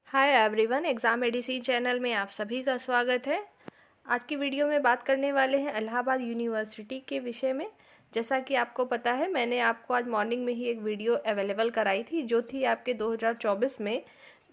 Hi everyone, exam ADC channel में आप सभी का स्वागत है। आज की वीडियो में बात करने वाले हैं इलाहाबाद यूनिवर्सिटी के विषय में। जैसा कि आपको पता है, मैंने आपको आज मॉर्निंग में ही एक वीडियो अवेलेबल कराई थी जो थी आपके 2024 में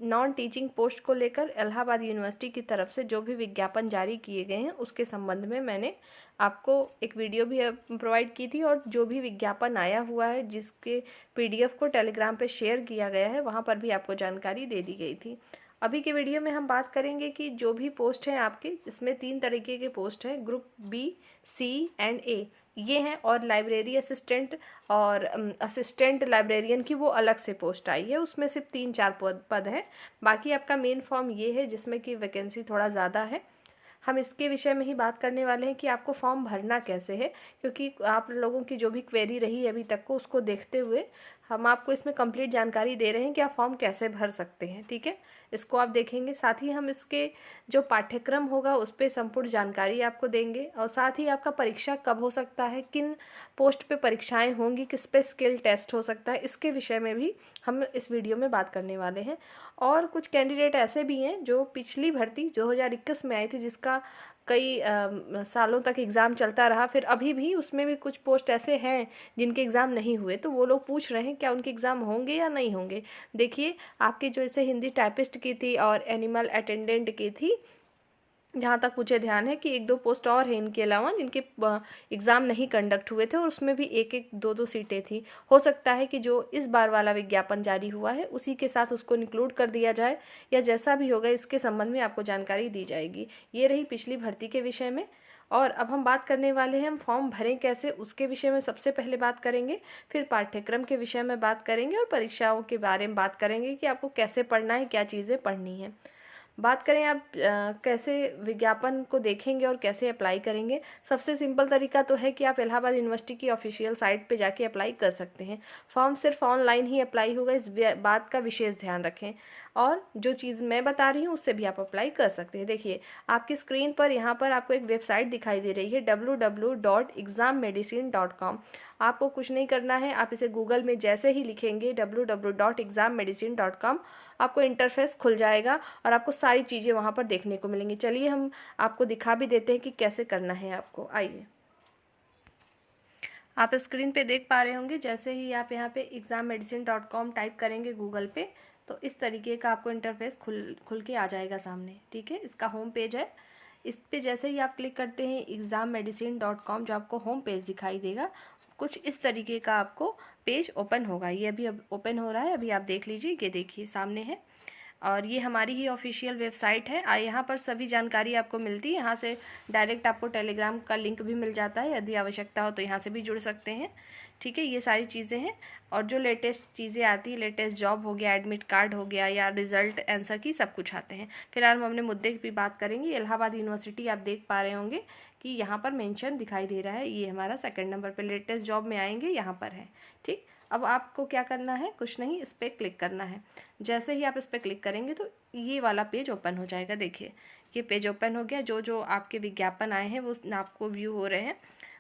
नॉन टीचिंग पोस्ट को लेकर इलाहाबाद यूनिवर्सिटी की तरफ से जो भी विज्ञापन जारी किए गए हैं उसके संबंध में मैंने आपको एक वीडियो भी प्रोवाइड की थी, और जो भी विज्ञापन आया हुआ है जिसके पीडीएफ को टेलीग्राम पे शेयर किया गया है वहाँ पर भी आपको जानकारी दे दी गई थी। अभी के वीडियो में हम बात करेंगे कि जो भी पोस्ट हैं आपके, इसमें 3 तरीके के पोस्ट हैं, ग्रुप बी, सी एंड ए ये हैं, और लाइब्रेरी असिस्टेंट और असिस्टेंट लाइब्रेरियन की वो अलग से पोस्ट आई है, उसमें सिर्फ 3-4 पद हैं। बाकी आपका मेन फॉर्म ये है जिसमें कि वैकेंसी थोड़ा ज़्यादा है। हम इसके विषय में ही बात करने वाले हैं कि आपको फॉर्म भरना कैसे है, क्योंकि आप लोगों की जो भी क्वेरी रही है अभी तक को उसको देखते हुए हम आपको इसमें कंप्लीट जानकारी दे रहे हैं कि आप फॉर्म कैसे भर सकते हैं। ठीक है, इसको आप देखेंगे, साथ ही हम इसके जो पाठ्यक्रम होगा उस पर संपूर्ण जानकारी आपको देंगे, और साथ ही आपका परीक्षा कब हो सकता है, किन पोस्ट पे परीक्षाएं होंगी, किस पे स्किल टेस्ट हो सकता है, इसके विषय में भी हम इस वीडियो में बात करने वाले हैं। और कुछ कैंडिडेट ऐसे भी हैं जो पिछली भर्ती 2021 में आई थी, जिसका कई सालों तक एग्ज़ाम चलता रहा, फिर अभी भी उसमें भी कुछ पोस्ट ऐसे हैं जिनके एग्ज़ाम नहीं हुए, तो वो लोग पूछ रहे हैं क्या उनके एग्ज़ाम होंगे या नहीं होंगे। देखिए, आपकी जो जैसे हिंदी टाइपिस्ट की थी और एनिमल अटेंडेंट की थी, जहाँ तक मुझे ध्यान है कि 1-2 पोस्ट और हैं इनके अलावा जिनके एग्ज़ाम नहीं कंडक्ट हुए थे, और उसमें भी 1-1 2-2 सीटें थी। हो सकता है कि जो इस बार वाला विज्ञापन जारी हुआ है उसी के साथ उसको इंक्लूड कर दिया जाए, या जैसा भी होगा इसके संबंध में आपको जानकारी दी जाएगी। ये रही पिछली भर्ती के विषय में। और अब हम बात करने वाले हैं हम फॉर्म भरें कैसे, उसके विषय में सबसे पहले बात करेंगे, फिर पाठ्यक्रम के विषय में बात करेंगे, और परीक्षाओं के बारे में बात करेंगे कि आपको कैसे पढ़ना है, क्या चीज़ें पढ़नी है। बात करें आप कैसे विज्ञापन को देखेंगे और कैसे अप्लाई करेंगे। सबसे सिंपल तरीका तो है कि आप इलाहाबाद यूनिवर्सिटी की ऑफिशियल साइट पे जाके अप्लाई कर सकते हैं। फॉर्म सिर्फ ऑनलाइन ही अप्लाई होगा, इस बात का विशेष ध्यान रखें। और जो चीज़ मैं बता रही हूँ उससे भी आप अप्लाई कर सकते हैं। देखिए, आपकी स्क्रीन पर यहाँ पर आपको एक वेबसाइट दिखाई दे रही है www.exammedicine.com। आपको कुछ नहीं करना है, आप इसे गूगल में जैसे ही लिखेंगे www.exammedicine.com, आपको इंटरफेस खुल जाएगा और आपको सारी चीज़ें वहाँ पर देखने को मिलेंगी। चलिए हम आपको दिखा भी देते हैं कि कैसे करना है आपको। आइए, आप स्क्रीन पे देख पा रहे होंगे, जैसे ही आप यहाँ पे exammedicine.com टाइप करेंगे गूगल पे, तो इस तरीके का आपको इंटरफेस खुल के आ जाएगा सामने। ठीक है, इसका होम पेज है। इस पे जैसे ही आप क्लिक करते हैं exammedicine.com, जो आपको होम पेज दिखाई देगा, कुछ इस तरीके का आपको पेज ओपन होगा। ये अभी अब ओपन हो रहा है, अभी आप देख लीजिए, ये देखिए सामने है, और ये हमारी ही ऑफिशियल वेबसाइट है। यहाँ पर सभी जानकारी आपको मिलती है। यहाँ से डायरेक्ट आपको टेलीग्राम का लिंक भी मिल जाता है, यदि आवश्यकता हो तो यहाँ से भी जुड़ सकते हैं। ठीक है, ये सारी चीज़ें हैं। और जो लेटेस्ट चीज़ें आती है, लेटेस्ट जॉब हो गया, एडमिट कार्ड हो गया, या रिजल्ट आंसर की, सब कुछ आते हैं। फिलहाल हम अपने मुद्दे की बात करेंगे। इलाहाबाद यूनिवर्सिटी आप देख पा रहे होंगे कि यहाँ पर मेंशन दिखाई दे रहा है, ये हमारा सेकंड नंबर पे लेटेस्ट जॉब में आएंगे, यहाँ पर है। ठीक, अब आपको क्या करना है, कुछ नहीं, इस पर क्लिक करना है। जैसे ही आप इस पर क्लिक करेंगे तो ये वाला पेज ओपन हो जाएगा। देखिए, ये पेज ओपन हो गया। जो जो आपके विज्ञापन आए हैं वो आपको व्यू हो रहे हैं।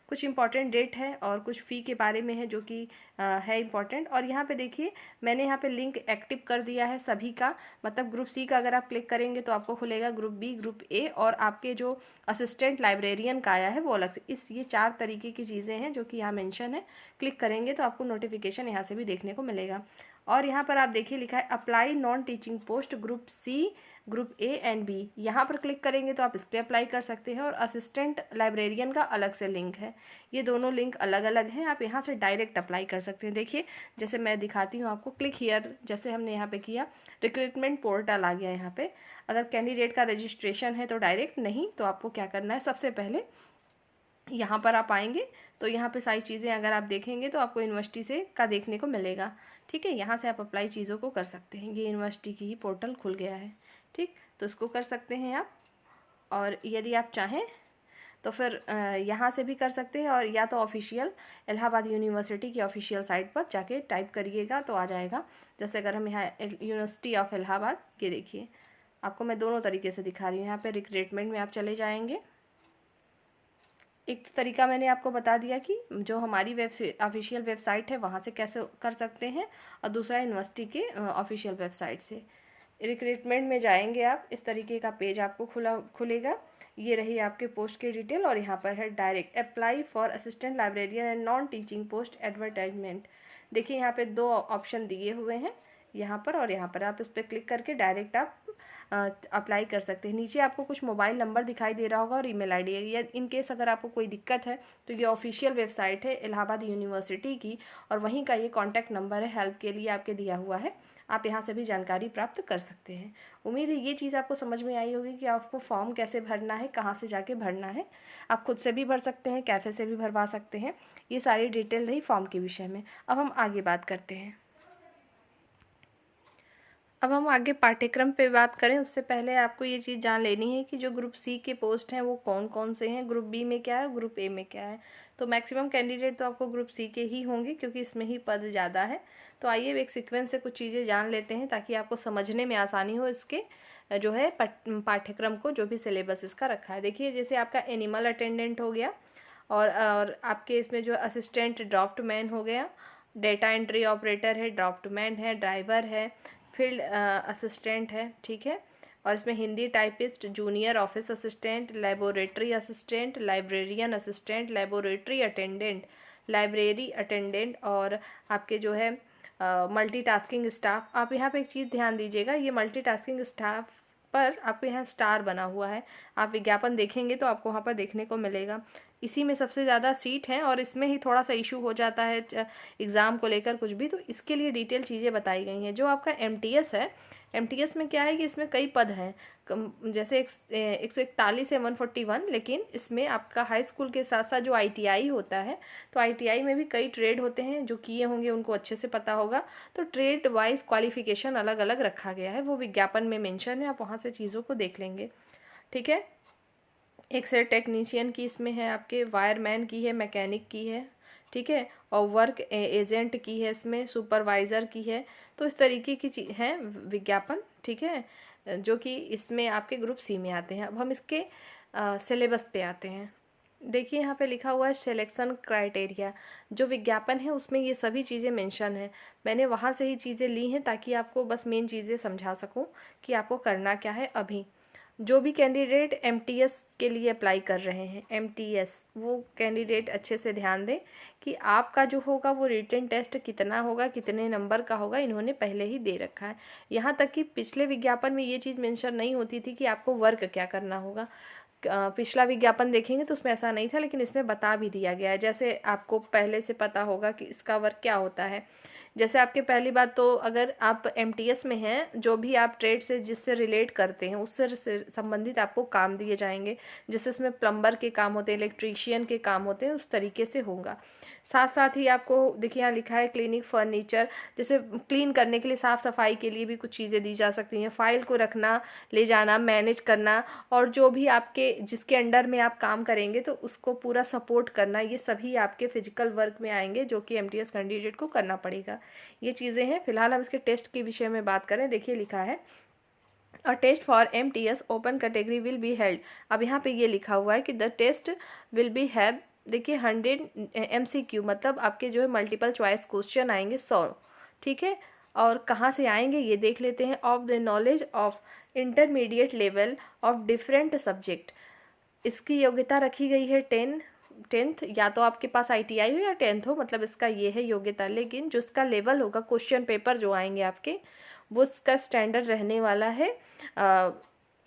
कुछ इंपॉर्टेंट डेट है और कुछ फ़ी के बारे में है जो कि है इंपॉर्टेंट। और यहाँ पे देखिए, मैंने यहाँ पे लिंक एक्टिव कर दिया है सभी का। मतलब ग्रुप सी का अगर आप क्लिक करेंगे तो आपको खुलेगा ग्रुप बी, ग्रुप ए, और आपके जो असिस्टेंट लाइब्रेरियन का आया है वो अलग से। ये 4 तरीके की चीज़ें हैं जो कि यहाँ मेंशन है। क्लिक करेंगे तो आपको नोटिफिकेशन यहाँ से भी देखने को मिलेगा। और यहाँ पर आप देखिए लिखा है apply non teaching post group C, group A and B. यहाँ पर क्लिक करेंगे तो आप इस पर अप्लाई कर सकते हैं। और असिस्टेंट लाइब्रेरियन का अलग से लिंक है। ये दोनों लिंक अलग अलग हैं, आप यहाँ से डायरेक्ट अप्लाई कर सकते हैं। देखिए, जैसे मैं दिखाती हूँ आपको, क्लिक हियर जैसे हमने यहाँ पे किया, रिक्रूटमेंट पोर्टल आ गया यहाँ पे। अगर कैंडिडेट का रजिस्ट्रेशन है तो डायरेक्ट, नहीं तो आपको क्या करना है, सबसे पहले यहाँ पर आप आएंगे तो यहाँ पे सारी चीज़ें अगर आप देखेंगे तो आपको यूनिवर्सिटी से का देखने को मिलेगा। ठीक है, यहाँ से आप अप्लाई चीज़ों को कर सकते हैं। ये यूनिवर्सिटी की ही पोर्टल खुल गया है। ठीक, तो इसको कर सकते हैं आप। और यदि आप चाहें तो फिर यहाँ से भी कर सकते हैं, और या तो ऑफिशियल इलाहाबाद यूनिवर्सिटी की ऑफिशियल साइट पर जाके टाइप करिएगा तो आ जाएगा। जैसे अगर हम यहाँ यूनिवर्सिटी ऑफ इलाहाबाद, ये देखिए, आपको मैं दोनों तरीके से दिखा रही हूँ। यहाँ पे रिक्रूटमेंट में आप चले जाएंगे। एक तरीका मैंने आपको बता दिया कि जो हमारी ऑफिशियल वेबसाइट है वहाँ से कैसे कर सकते हैं, और दूसरा यूनिवर्सिटी के ऑफिशियल वेबसाइट से। रिक्रूटमेंट में जाएंगे आप, इस तरीके का पेज आपको खुलेगा। ये रही आपके पोस्ट की डिटेल और यहाँ पर है direct apply for assistant librarian and non teaching post advertisement. देखिए यहाँ पे 2 ऑप्शन दिए हुए हैं, यहाँ पर और यहाँ पर। आप इस पर क्लिक करके डायरेक्ट आप अप्लाई कर सकते हैं। नीचे आपको कुछ मोबाइल नंबर दिखाई दे रहा होगा और ईमेल आईडी है। या इन केस अगर आपको कोई दिक्कत है तो ये ऑफिशियल वेबसाइट है इलाहाबाद यूनिवर्सिटी की, और वहीं का ये कॉन्टैक्ट नंबर है, हेल्प के लिए आपके दिया हुआ है। आप यहाँ से भी जानकारी प्राप्त कर सकते हैं। उम्मीद है ये चीज़ आपको समझ में आई होगी कि आपको फॉर्म कैसे भरना है, कहाँ से जाके भरना है। आप खुद से भी भर सकते हैं, कैफ़े से भी भरवा सकते हैं। ये सारी डिटेल रही फॉर्म के विषय में। अब हम आगे बात करते हैं। अब हम आगे पाठ्यक्रम पे बात करें उससे पहले आपको ये चीज़ जान लेनी है कि जो ग्रुप सी के पोस्ट हैं वो कौन कौन से हैं, ग्रुप बी में क्या है, ग्रुप ए में क्या है। तो मैक्सिमम कैंडिडेट तो आपको ग्रुप सी के ही होंगे क्योंकि इसमें ही पद ज़्यादा है। तो आइए एक सीक्वेंस से कुछ चीज़ें जान लेते हैं ताकि आपको समझने में आसानी हो इसके जो है पाठ्यक्रम को, जो भी सिलेबस इसका रखा है। देखिए जैसे आपका एनिमल अटेंडेंट हो गया, और आपके इसमें जो असिस्टेंट ड्राफ्टमैन हो गया, डेटा एंट्री ऑपरेटर है, ड्राफ्टमैन है, ड्राइवर है, फील्ड असिस्टेंट है, ठीक है। और इसमें Hindi typist, junior office assistant, laboratory assistant, librarian assistant, laboratory attendant, library attendant, और आपके जो है मल्टीटास्किंग स्टाफ। आप यहाँ पे एक चीज़ ध्यान दीजिएगा, ये मल्टीटास्किंग स्टाफ पर आपको यहाँ स्टार बना हुआ है। आप विज्ञापन देखेंगे तो आपको वहाँ पर देखने को मिलेगा। इसी में सबसे ज़्यादा सीट हैं और इसमें ही थोड़ा सा इशू हो जाता है एग्ज़ाम को लेकर कुछ भी, तो इसके लिए डिटेल चीज़ें बताई गई हैं। जो आपका एमटीएस है, एमटीएस में क्या है कि इसमें कई पद हैं, जैसे 141 है 141, लेकिन इसमें आपका हाई स्कूल के साथ साथ जो आईटीआई होता है, तो आईटीआई में भी कई ट्रेड होते हैं, जो किए होंगे उनको अच्छे से पता होगा। तो ट्रेड वाइज क्वालिफिकेशन अलग अलग रखा गया है, वो विज्ञापन में मेंशन है, आप वहाँ से चीज़ों को देख लेंगे, ठीक है। एक से टेक्नीशियन की इसमें है, आपके वायरमैन की है, मैकेनिक की है, ठीक है, और वर्क एजेंट की है, इसमें सुपरवाइज़र की है। तो इस तरीके की चीज़ हैं विज्ञापन, ठीक है, जो कि इसमें आपके ग्रुप सी में आते हैं। अब हम इसके सिलेबस पे आते हैं। देखिए यहाँ पे लिखा हुआ है सिलेक्शन क्राइटेरिया। जो विज्ञापन है उसमें ये सभी चीज़ें मेंशन है। मैंने वहाँ से ही चीज़ें ली हैं ताकि आपको बस मेन चीज़ें समझा सकूँ कि आपको करना क्या है। अभी जो भी कैंडिडेट एमटीएस के लिए अप्लाई कर रहे हैं, एमटीएस, वो कैंडिडेट अच्छे से ध्यान दें कि आपका जो होगा वो रिटन टेस्ट कितना होगा, कितने नंबर का होगा, इन्होंने पहले ही दे रखा है। यहाँ तक कि पिछले विज्ञापन में ये चीज़ मेंशन नहीं होती थी कि आपको वर्क क्या करना होगा। पिछला विज्ञापन देखेंगे तो उसमें ऐसा नहीं था, लेकिन इसमें बता भी दिया गया है। जैसे आपको पहले से पता होगा कि इसका वर्क क्या होता है। जैसे आपके पहली बात तो अगर आप एमटीएस में हैं, जो भी आप ट्रेड से जिससे रिलेट करते हैं उससे संबंधित आपको काम दिए जाएंगे। जैसे इसमें प्लम्बर के काम होते हैं, इलेक्ट्रीशियन के काम होते हैं, उस तरीके से होगा। साथ साथ ही आपको देखिए यहाँ लिखा है क्लीनिक फर्नीचर, जैसे क्लीन करने के लिए, साफ़ सफाई के लिए भी कुछ चीज़ें दी जा सकती हैं। फाइल को रखना, ले जाना, मैनेज करना, और जो भी आपके जिसके अंडर में आप काम करेंगे तो उसको पूरा सपोर्ट करना, ये सभी आपके फिजिकल वर्क में आएंगे जो कि एमटीएस कैंडिडेट को करना पड़ेगा। ये चीज़ें हैं। फिलहाल हम इसके टेस्ट के विषय में बात करें। देखिए लिखा है a test for MTS open category will be held. अब यहाँ पे ये लिखा हुआ है कि the test will be have, देखिए 100 MCQ, मतलब आपके जो है मल्टीपल चॉइस क्वेश्चन आएंगे 100, ठीक है। और कहाँ से आएंगे ये देख लेते हैं। Of the knowledge of intermediate level of different subject. इसकी योग्यता रखी गई है 10th, या तो आपके पास ITI हो या 10th हो, मतलब इसका ये है योग्यता। लेकिन जो इसका लेवल होगा, क्वेश्चन पेपर जो आएंगे आपके, वो इसका स्टैंडर्ड रहने वाला है,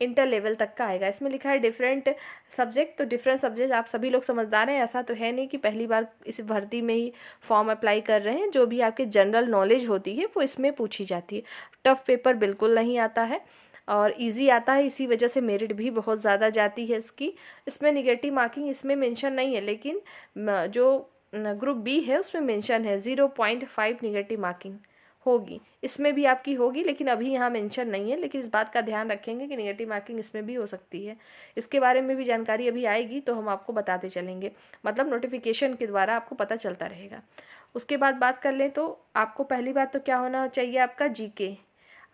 इंटर लेवल तक का आएगा। इसमें लिखा है डिफरेंट सब्जेक्ट, तो डिफरेंट सब्जेक्ट आप सभी लोग समझदार हैं। ऐसा तो है नहीं कि पहली बार इस भर्ती में ही फॉर्म अप्लाई कर रहे हैं। जो भी आपके जनरल नॉलेज होती है वो इसमें पूछी जाती है। टफ पेपर बिल्कुल नहीं आता है और इजी आता है, इसी वजह से मेरिट भी बहुत ज़्यादा जाती है इसकी। इसमें निगेटिव मार्किंग इसमें मेंशन नहीं है, लेकिन जो ग्रुप बी है उसमें मेंशन है 0.5 निगेटिव मार्किंग होगी। इसमें भी आपकी होगी, लेकिन अभी यहाँ मेंशन नहीं है। लेकिन इस बात का ध्यान रखेंगे कि निगेटिव मार्किंग इसमें भी हो सकती है। इसके बारे में भी जानकारी अभी आएगी तो हम आपको बताते चलेंगे, मतलब नोटिफिकेशन के द्वारा आपको पता चलता रहेगा। उसके बाद बात कर लें तो आपको पहली बात तो क्या होना चाहिए, आपका जीके।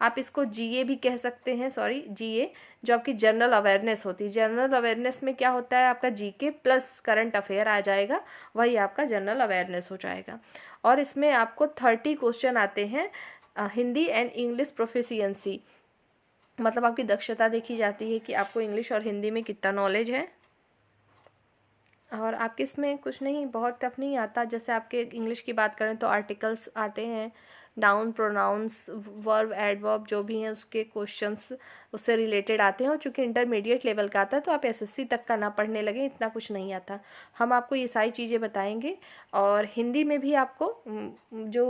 आप इसको जीए भी कह सकते हैं, सॉरी जीए, जो आपकी जनरल अवेयरनेस होती है। जनरल अवेयरनेस में क्या होता है, आपका जीके प्लस करंट अफेयर आ जाएगा, वही आपका जनरल अवेयरनेस हो जाएगा। और इसमें आपको 30 क्वेश्चन आते हैं हिंदी एंड इंग्लिश प्रोफिशिएंसी, मतलब आपकी दक्षता देखी जाती है कि आपको इंग्लिश और हिंदी में कितना नॉलेज है। और आपके इसमें कुछ नहीं, बहुत टफ नहीं आता। जैसे आपके इंग्लिश की बात करें तो आर्टिकल्स आते हैं, नाउन, प्रोनाउंस, वर्ब, एडवर्ब जो भी हैं उसके क्वेश्चंस उससे रिलेटेड आते हैं। और चूंकि इंटरमीडिएट लेवल का आता है तो आप एसएससी तक का ना पढ़ने लगे, इतना कुछ नहीं आता। हम आपको ये सारी चीज़ें बताएंगे। और हिंदी में भी आपको जो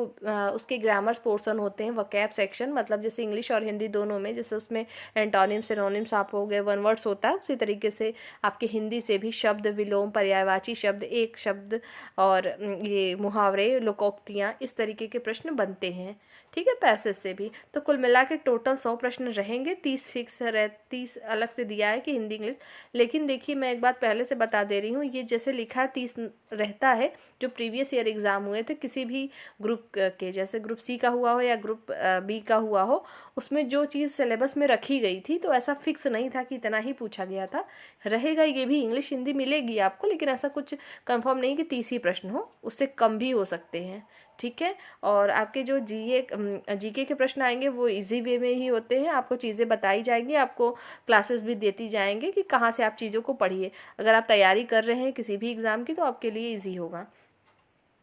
उसके ग्रामर्स पोर्शन होते हैं, वोकैब सेक्शन, मतलब जैसे इंग्लिश और हिंदी दोनों में, जैसे उसमें एंटोनिम, सिनोनिम्स आप हो गए, वन वर्ड्स होता है, उसी तरीके से आपके हिंदी से भी शब्द, विलोम, पर्यायवाची शब्द, एक शब्द और ये मुहावरे, लोकोक्तियाँ, इस तरीके के प्रश्न बनते हैं। ठीक है, पैसेज से भी। तो कुल मिला के टोटल 100 प्रश्न रहेंगे। 30 फिक्स है, 30 अलग से दिया है कि हिंदी इंग्लिश। लेकिन देखिए, मैं एक बात पहले से बता दे रही हूँ, ये जैसे लिखा है 30 रहता है जो प्रीवियस ईयर एग्ज़ाम हुए थे किसी भी ग्रुप के, जैसे ग्रुप सी का हुआ हो या ग्रुप बी का हुआ हो, उसमें जो चीज़ सिलेबस में रखी गई थी, तो ऐसा फिक्स नहीं था कि इतना ही पूछा गया था। रहेगा ये भी, इंग्लिश हिंदी मिलेगी आपको, लेकिन ऐसा कुछ कंफर्म नहीं कि 30 ही प्रश्न हो, उससे कम भी हो सकते हैं। ठीक है। और आपके जो जीके के प्रश्न आएंगे वो इजी वे में ही होते हैं। आपको चीज़ें बताई जाएंगी, आपको क्लासेस भी देती जाएंगे कि कहाँ से आप चीज़ों को पढ़िए। अगर आप तैयारी कर रहे हैं किसी भी एग्ज़ाम की तो आपके लिए इजी होगा।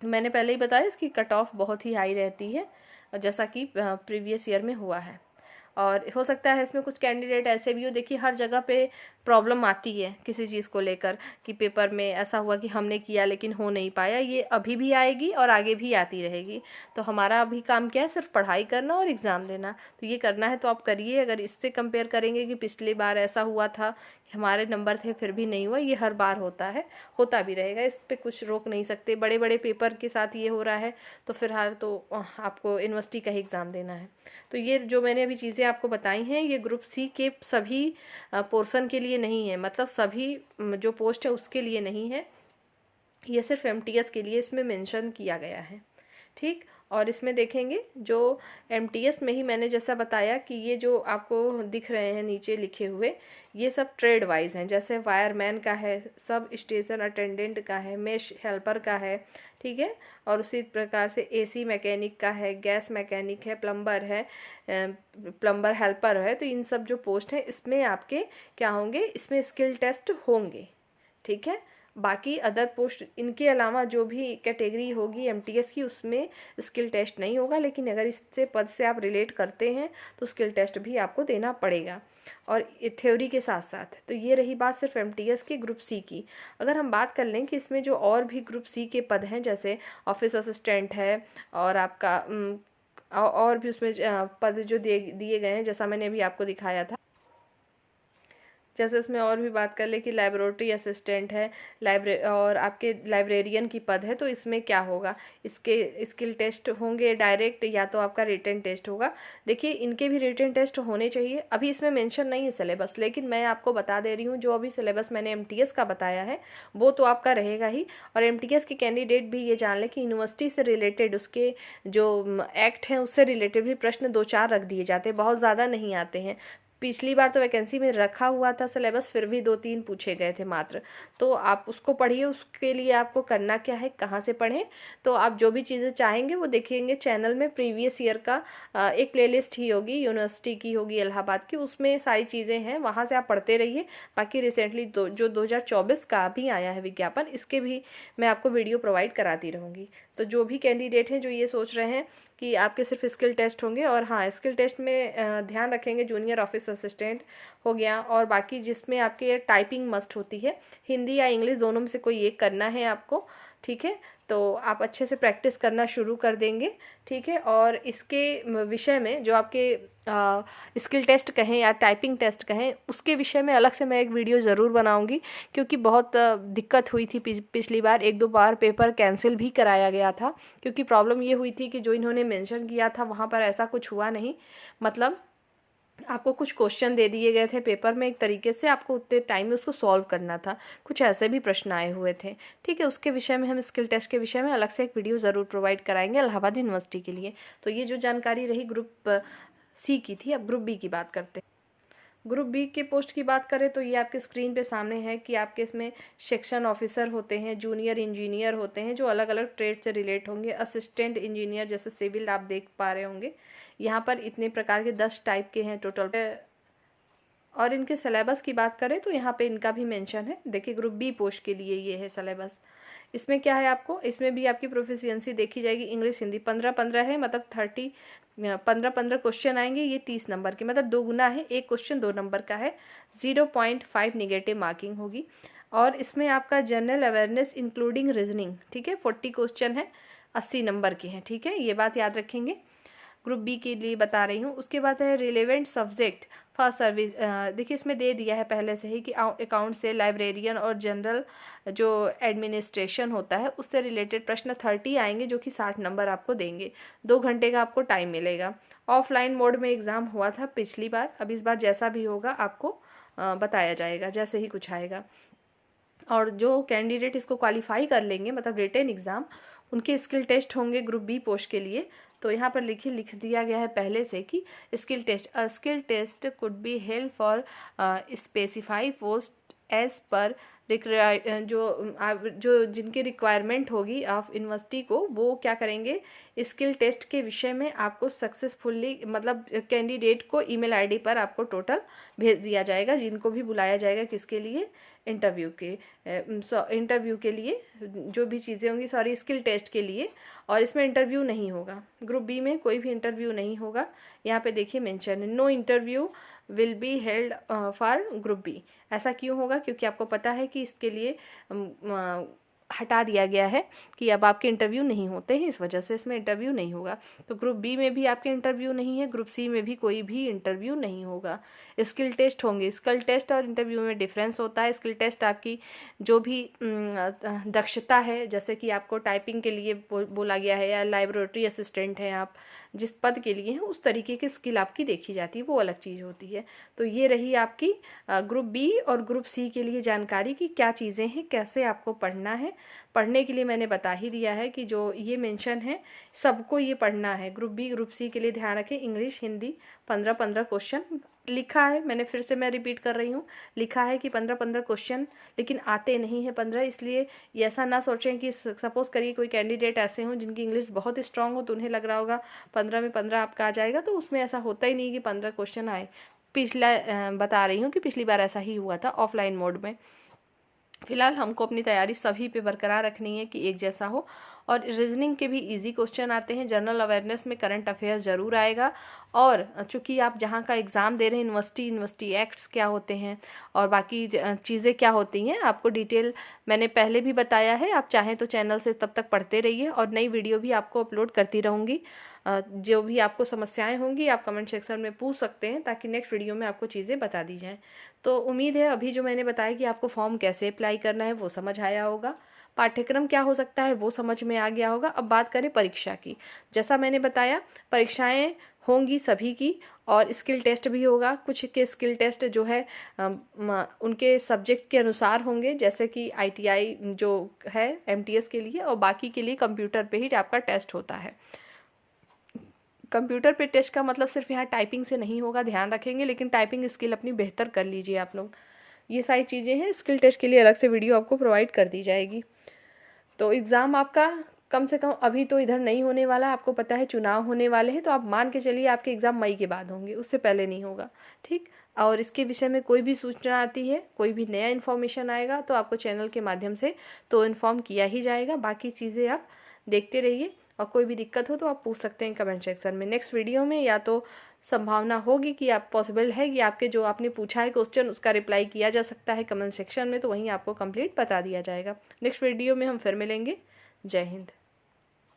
मैंने पहले ही बताया इसकी कट ऑफ बहुत ही हाई रहती है, जैसा कि प्रीवियस ईयर में हुआ है। और हो सकता है इसमें कुछ कैंडिडेट ऐसे भी हो, देखिए हर जगह पे प्रॉब्लम आती है किसी चीज़ को लेकर, कि पेपर में ऐसा हुआ कि हमने किया लेकिन हो नहीं पाया। ये अभी भी आएगी और आगे भी आती रहेगी। तो हमारा अभी काम क्या है, सिर्फ पढ़ाई करना और एग्ज़ाम देना। तो ये करना है तो आप करिए। अगर इससे कंपेयर करेंगे कि पिछली बार ऐसा हुआ था, हमारे नंबर थे फिर भी नहीं हुआ, ये हर बार होता है, होता भी रहेगा, इस पर कुछ रोक नहीं सकते। बड़े बड़े पेपर के साथ ये हो रहा है तो फिलहाल तो आपको यूनिवर्सिटी का ही एग्ज़ाम देना है। तो ये जो मैंने अभी चीज़ें आपको बताई हैं, ये ग्रुप सी के सभी पोर्शन के लिए नहीं है, मतलब सभी जो पोस्ट है उसके लिए नहीं है, ये सिर्फ एमटीएस के लिए इसमें मेंशन किया गया है। ठीक। और इसमें देखेंगे जो एमटीएस में ही मैंने जैसा बताया कि ये जो आपको दिख रहे हैं नीचे लिखे हुए, ये सब ट्रेड वाइज हैं। जैसे वायरमैन का है, सब स्टेशन अटेंडेंट का है, मेश हेल्पर का है। ठीक है। और उसी प्रकार से एसी मैकेनिक का है, गैस मैकेनिक है, प्लम्बर है, प्लम्बर हेल्पर है। तो इन सब जो पोस्ट हैं इसमें आपके क्या होंगे, इसमें स्किल टेस्ट होंगे। ठीक है। बाकी अदर पोस्ट, इनके अलावा जो भी कैटेगरी होगी एमटीएस की, उसमें स्किल टेस्ट नहीं होगा। लेकिन अगर इससे पद से आप रिलेट करते हैं तो स्किल टेस्ट भी आपको देना पड़ेगा, और थ्योरी के साथ साथ। तो ये रही बात सिर्फ एमटीएस के ग्रुप सी की। अगर हम बात कर लें कि इसमें जो और भी ग्रुप सी के पद हैं, जैसे ऑफिस असिस्टेंट है, और आपका और भी उसमें पद जो दिए गए हैं, जैसा मैंने अभी आपको दिखाया था। जैसे इसमें और भी बात कर ले कि लाइब्रेटरी असिस्टेंट है, और आपके लाइब्रेरियन की पद है, तो इसमें क्या होगा, इसके स्किल टेस्ट होंगे डायरेक्ट, या तो आपका रिटन टेस्ट होगा। देखिए इनके भी रिटन टेस्ट होने चाहिए। अभी इसमें मेंशन नहीं है सिलेबस, लेकिन मैं आपको बता दे रही हूँ जो अभी सिलेबस मैंने एमटीएस का बताया है वो तो आपका रहेगा ही। और एमटीएस के कैंडिडेट भी ये जान लें कि यूनिवर्सिटी से रिलेटेड उसके जो एक्ट हैं उससे रिलेटेड भी प्रश्न 2-4 रख दिए जाते हैं, बहुत ज़्यादा नहीं आते हैं। पिछली बार तो वैकेंसी में रखा हुआ था सिलेबस, फिर भी 2-3 पूछे गए थे मात्र। तो आप उसको पढ़िए। उसके लिए आपको करना क्या है, कहाँ से पढ़ें, तो आप जो भी चीज़ें चाहेंगे वो देखेंगे चैनल में। प्रीवियस ईयर का एक प्लेलिस्ट ही होगी, यूनिवर्सिटी की होगी इलाहाबाद की, उसमें सारी चीज़ें हैं, वहाँ से आप पढ़ते रहिए। बाकी रिसेंटली जो 2024 का भी आया है विज्ञापन, इसके भी मैं आपको वीडियो प्रोवाइड कराती रहूँगी। तो जो भी कैंडिडेट हैं जो ये सोच रहे हैं कि आपके सिर्फ स्किल टेस्ट होंगे, और हाँ स्किल टेस्ट में ध्यान रखेंगे जूनियर ऑफिस असिस्टेंट हो गया, और बाकी जिसमें आपके टाइपिंग मस्ट होती है, हिंदी या इंग्लिश दोनों में से कोई एक करना है आपको। ठीक है। तो आप अच्छे से प्रैक्टिस करना शुरू कर देंगे। ठीक है। और इसके विषय में जो आपके स्किल टेस्ट कहें या टाइपिंग टेस्ट कहें, उसके विषय में अलग से मैं एक वीडियो ज़रूर बनाऊंगी, क्योंकि बहुत दिक्कत हुई थी पिछली बार। 1-2 बार पेपर कैंसिल भी कराया गया था, क्योंकि प्रॉब्लम ये हुई थी कि जो इन्होंने मेंशन किया था वहाँ पर ऐसा कुछ हुआ नहीं। मतलब आपको कुछ क्वेश्चन दे दिए गए थे पेपर में, एक तरीके से आपको उतने टाइम में उसको सॉल्व करना था, कुछ ऐसे भी प्रश्न आए हुए थे। ठीक है। उसके विषय में हम स्किल टेस्ट के विषय में अलग से एक वीडियो ज़रूर प्रोवाइड कराएंगे इलाहाबाद यूनिवर्सिटी के लिए। तो ये जो जानकारी रही ग्रुप सी की थी। अब ग्रुप बी की बात करते हैं। ग्रुप बी के पोस्ट की बात करें तो ये आपके स्क्रीन पे सामने है कि आपके इसमें सेक्शन ऑफिसर होते हैं, जूनियर इंजीनियर होते हैं जो अलग अलग ट्रेड से रिलेट होंगे, असिस्टेंट इंजीनियर जैसे सिविल आप देख पा रहे होंगे। यहाँ पर इतने प्रकार के 10 टाइप के हैं टोटल। और इनके सिलेबस की बात करें तो यहाँ पे इनका भी मेंशन है। देखिए ग्रुप बी पोस्ट के लिए ये है सिलेबस। इसमें क्या है आपको, इसमें भी आपकी प्रोफिशिएंसी देखी जाएगी। इंग्लिश हिंदी 15-15 है, मतलब 15 क्वेश्चन आएंगे। ये 30 नंबर के, मतलब 2 गुना है, एक क्वेश्चन 2 नंबर का है। 0.5 निगेटिव मार्किंग होगी। और इसमें आपका जनरल अवेयरनेस इंक्लूडिंग रीजनिंग, ठीक है, 40 क्वेश्चन है, 80 नंबर के हैं, ठीक है, ये बात याद रखेंगे। ग्रुप बी के लिए बता रही हूँ। उसके बाद है रिलेवेंट सब्जेक्ट फॉर सर्विस। देखिए इसमें दे दिया है पहले से ही कि अकाउंट से लाइब्रेरियन और जनरल जो एडमिनिस्ट्रेशन होता है उससे रिलेटेड प्रश्न 30 आएंगे, जो कि 60 नंबर आपको देंगे। 2 घंटे का आपको टाइम मिलेगा। ऑफलाइन मोड में एग्ज़ाम हुआ था पिछली बार, अब इस बार जैसा भी होगा आपको बताया जाएगा जैसे ही कुछ आएगा। और जो कैंडिडेट इसको क्वालिफाई कर लेंगे, मतलब रिटन एग्ज़ाम, उनके स्किल टेस्ट होंगे ग्रुप बी पोस्ट के लिए। तो यहाँ पर लिख दिया गया है पहले से कि skill test could be held for specify post as per जो जिनकी रिक्वायरमेंट होगी ऑफ यूनिवर्सिटी को, वो क्या करेंगे, स्किल टेस्ट के विषय में आपको सक्सेसफुली, मतलब कैंडिडेट को ईमेल आईडी पर आपको टोटल भेज दिया जाएगा, जिनको भी बुलाया जाएगा किसके लिए, इंटरव्यू के लिए, जो भी चीज़ें होंगी, सॉरी स्किल टेस्ट के लिए। और इसमें इंटरव्यू नहीं होगा, ग्रुप बी में कोई भी इंटरव्यू नहीं होगा। यहाँ पे देखिए मेंशन है, no interview will be held for group B. ऐसा क्यों होगा, क्योंकि आपको पता है कि इसके लिए हटा दिया गया है कि अब आपके इंटरव्यू नहीं होते हैं, इस वजह से इसमें इंटरव्यू नहीं होगा। तो ग्रुप बी में भी आपके इंटरव्यू नहीं है, ग्रुप सी में भी कोई भी इंटरव्यू नहीं होगा। स्किल टेस्ट होंगे। स्किल टेस्ट और इंटरव्यू में डिफरेंस होता है। स्किल टेस्ट आपकी जो भी दक्षता है, जैसे कि आपको टाइपिंग के लिए बोला गया है या लाइब्रेटरी असिस्टेंट हैं आप, जिस पद के लिए हैं उस तरीके की स्किल आपकी देखी जाती है, वो अलग चीज़ होती है। तो ये रही आपकी ग्रुप बी और ग्रुप सी के लिए जानकारी की क्या चीज़ें हैं, कैसे आपको पढ़ना है। पढ़ने के लिए मैंने बता ही दिया है कि जो ये मेंशन है सबको ये पढ़ना है। ग्रुप बी ग्रुप सी के लिए ध्यान रखें, इंग्लिश हिंदी 15-15 क्वेश्चन लिखा है। मैंने फिर से मैं रिपीट कर रही हूँ, लिखा है कि 15-15 क्वेश्चन, लेकिन आते नहीं है 15। इसलिए ऐसा ना सोचें कि सपोज़ करिए कोई कैंडिडेट ऐसे हों जिनकी इंग्लिश बहुत स्ट्रांग हो, तो उन्हें लग रहा होगा 15 में 15 आपका आ जाएगा, तो उसमें ऐसा होता ही नहीं कि 15 क्वेश्चन आए। पिछला बता रही हूँ कि पिछली बार ऐसा ही हुआ था ऑफलाइन मोड में। फिलहाल हमको अपनी तैयारी सभी पे बरकरार रखनी है कि एक जैसा हो। और रीजनिंग के भी इजी क्वेश्चन आते हैं। जनरल अवेयरनेस में करंट अफेयर्स ज़रूर आएगा। और चूंकि आप जहाँ का एग्ज़ाम दे रहे हैं, यूनिवर्सिटी एक्ट्स क्या होते हैं और बाकी चीज़ें क्या होती हैं, आपको डिटेल मैंने पहले भी बताया है। आप चाहें तो चैनल से तब तक पढ़ते रहिए, और नई वीडियो भी आपको अपलोड करती रहूँगी। जो भी आपको समस्याएं होंगी आप कमेंट सेक्शन में पूछ सकते हैं, ताकि नेक्स्ट वीडियो में आपको चीज़ें बता दी जाएँ। तो उम्मीद है अभी जो मैंने बताया कि आपको फॉर्म कैसे अप्लाई करना है वो समझ आया होगा, पाठ्यक्रम क्या हो सकता है वो समझ में आ गया होगा। अब बात करें परीक्षा की, जैसा मैंने बताया परीक्षाएं होंगी सभी की, और स्किल टेस्ट भी होगा। कुछ के स्किल टेस्ट जो है उनके सब्जेक्ट के अनुसार होंगे, जैसे कि ITI जो है MTS के लिए, और बाकी के लिए कंप्यूटर पे ही आपका टेस्ट होता है। कंप्यूटर पे टेस्ट का मतलब सिर्फ यहाँ टाइपिंग से नहीं होगा, ध्यान रखेंगे, लेकिन टाइपिंग स्किल अपनी बेहतर कर लीजिए आप लोग। ये सारी चीज़ें हैं। स्किल टेस्ट के लिए अलग से वीडियो आपको प्रोवाइड कर दी जाएगी। तो एग्ज़ाम आपका कम से कम अभी तो इधर नहीं होने वाला, आपको पता है चुनाव होने वाले हैं, तो आप मान के चलिए आपके एग्ज़ाम मई के बाद होंगे, उससे पहले नहीं होगा, ठीक। और इसके विषय में कोई भी सूचना आती है, कोई भी नया इन्फॉर्मेशन आएगा तो आपको चैनल के माध्यम से तो इन्फॉर्म किया ही जाएगा। बाकी चीज़ें आप देखते रहिए, और कोई भी दिक्कत हो तो आप पूछ सकते हैं कमेंट सेक्शन में। नेक्स्ट वीडियो में या तो संभावना होगी कि आप पॉसिबल है कि आपके जो आपने पूछा है क्वेश्चन उसका रिप्लाई किया जा सकता है कमेंट सेक्शन में, तो वहीं आपको कंप्लीट बता दिया जाएगा। नेक्स्ट वीडियो में हम फिर मिलेंगे। जय हिंद।